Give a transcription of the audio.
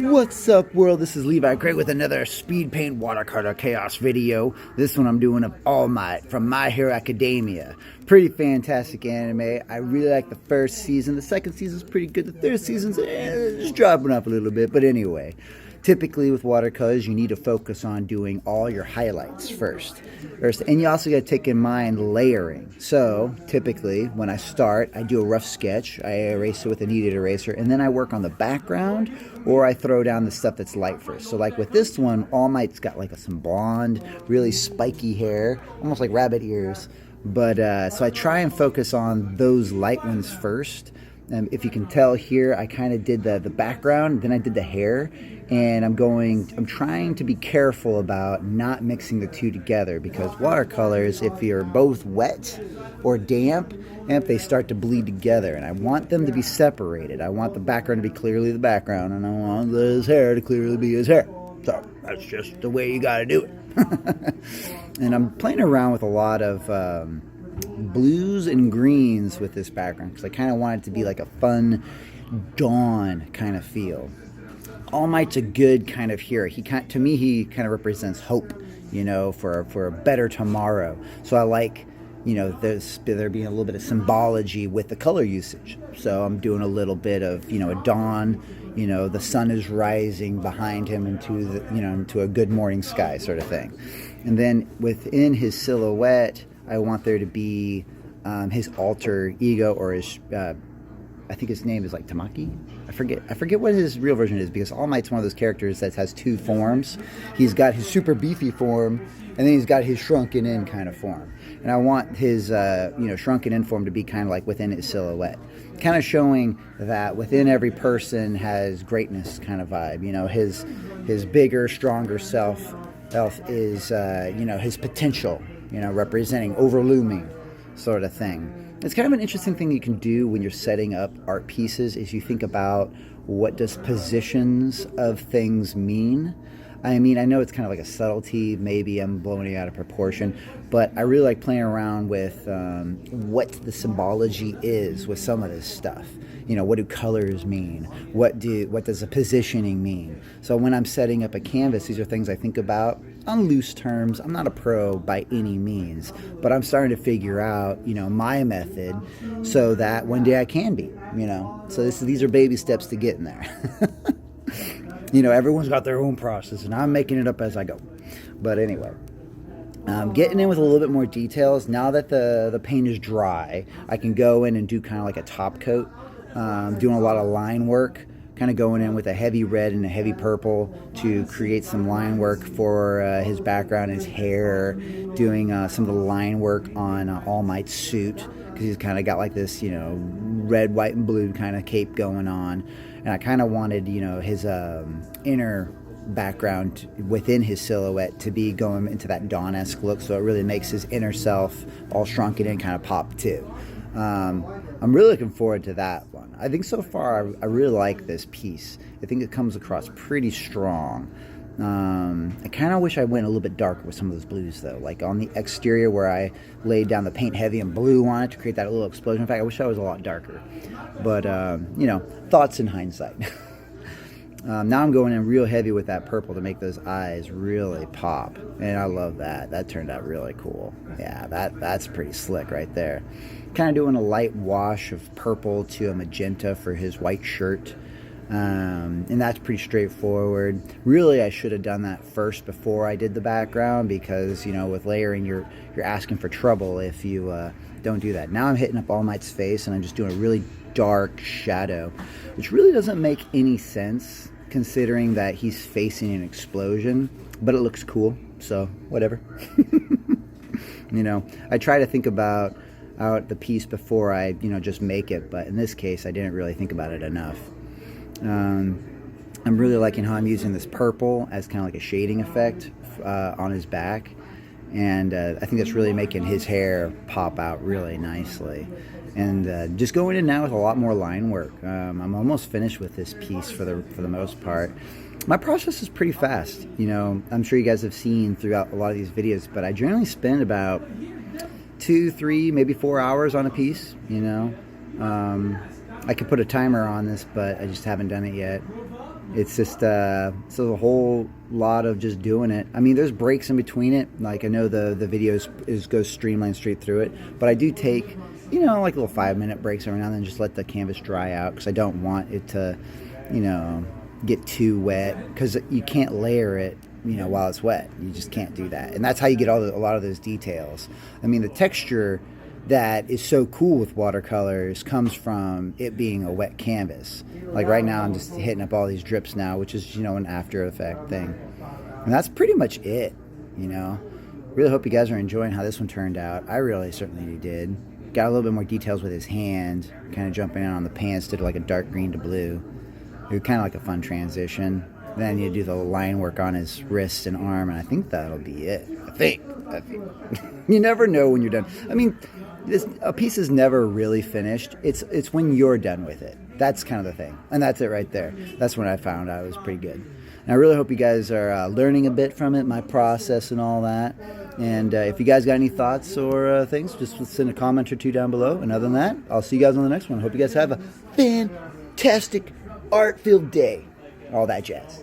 What's up, world? This is Levi Gray with another Speed Paint Watercolor Chaos video. This one I'm doing of All Might from My Hero Academia. Pretty fantastic anime. I really like the first season. The second season's pretty good. The third season's just dropping up a little bit. But anyway, typically with watercolors, you need to focus on doing all your highlights first. And you also got to take in mind layering. So typically when I start, I do a rough sketch. I erase it with a kneaded eraser, and then I work on the background, or I throw down the stuff that's light first. So like with this one, All Might's got like some blonde, really spiky hair, almost like rabbit ears. But so I try and focus on those light ones first. If you can tell here, I kind of did the background, then I did the hair, and I'm trying to be careful about not mixing the two together, because watercolors, if you're both wet or damp, and if they start to bleed together, and I want them to be separated. I want the background to be clearly the background, and I want his hair to clearly be his hair. So that's just the way you got to do it. And I'm playing around with a lot of blues and greens with this background, because I kind of want it to be like a fun dawn kind of feel. All Might's a good kind of hero. To me, he kind of represents hope, you know, for a better tomorrow. So I like, you know, there being a little bit of symbology with the color usage. So I'm doing a little bit of, you know, a dawn. You know, the sun is rising behind him into a good morning sky sort of thing. And then within his silhouette, I want there to be his alter ego, or his, I think his name is like Tamaki. I forget what his real version is, because All Might's one of those characters that has two forms. He's got his super beefy form, and then he's got his shrunken in kind of form. And I want his shrunken in form to be kind of like within his silhouette, kind of showing that within every person has greatness kind of vibe. You know, his bigger, stronger self is his potential, you know, representing overlooming sort of thing. It's kind of an interesting thing you can do when you're setting up art pieces, is you think about, what does positions of things mean? I mean, I know it's kind of like a subtlety, maybe I'm blowing it out of proportion, but I really like playing around with what the symbology is with some of this stuff. You know, what do colors mean? What does the positioning mean? So when I'm setting up a canvas, these are things I think about on loose terms. I'm not a pro by any means, but I'm starting to figure out, you know, my method, so that one day I can be, you know. So these are baby steps to getting there. You know, everyone's got their own process, and I'm making it up as I go. But anyway, getting in with a little bit more details. Now that the paint is dry, I can go in and do kind of like a top coat, doing a lot of line work, kind of going in with a heavy red and a heavy purple to create some line work for his background, his hair, doing some of the line work on All Might's suit, because he's kind of got like this, you know, red, white, and blue kind of cape going on. And I kind of wanted, you know, his inner background within his silhouette to be going into that Dawn-esque look, so it really makes his inner self all shrunken in kind of pop too. I'm really looking forward to that one. I think so far I really like this piece. I think it comes across pretty strong. I kind of wish I went a little bit darker with some of those blues, though. Like on the exterior, where I laid down the paint heavy and blue on it to create that little explosion effect, I wish I was a lot darker. But, you know, thoughts in hindsight. Now I'm going in real heavy with that purple to make those eyes really pop. And I love that. That turned out really cool. Yeah, that's pretty slick right there. Kind of doing a light wash of purple to a magenta for his white shirt. And that's pretty straightforward. Really, I should have done that first before I did the background, because, you know, with layering, you're asking for trouble if you don't do that. Now I'm hitting up All Might's face, and I'm just doing a really dark shadow, which really doesn't make any sense considering that he's facing an explosion, but it looks cool, so whatever. You know, I try to think about the piece before I, you know, just make it, but in this case, I didn't really think about it enough. I'm really liking how I'm using this purple as kind of like a shading effect on his back, and I think that's really making his hair pop out really nicely. And just going in now with a lot more line work. I'm almost finished with this piece for the most part. My process is pretty fast. You know, I'm sure you guys have seen throughout a lot of these videos, but I generally spend about 2, 3, maybe 4 hours on a piece, you know. I could put a timer on this, but I just haven't done it yet. It's just so a whole lot of just doing it. I mean, there's breaks in between it. Like I know the video goes streamlined straight through it, but I do take like little 5-minute breaks every now and then, just let the canvas dry out because I don't want it to get too wet because you can't layer it while it's wet. You just can't do that, and that's how you get a lot of those details. I mean, the texture that is so cool with watercolors comes from it being a wet canvas. Like right now I'm just hitting up all these drips now, which is an After Effect thing, and that's pretty much it. Really hope you guys are enjoying how this one turned out. I really certainly did. Got a little bit more details with his hand, kind of jumping in on the pants, did like a dark green to blue. It was kind of like a fun transition. Then you do the line work on his wrist and arm, and I think that'll be it. I think. You never know when you're done. I mean, a piece is never really finished. It's when you're done with it. That's kind of the thing. And that's it right there. That's when I found out it was pretty good. And I really hope you guys are learning a bit from it, my process and all that. And if you guys got any thoughts or things, just send a comment or two down below. And other than that, I'll see you guys on the next one. Hope you guys have a fantastic art-filled day. All that jazz.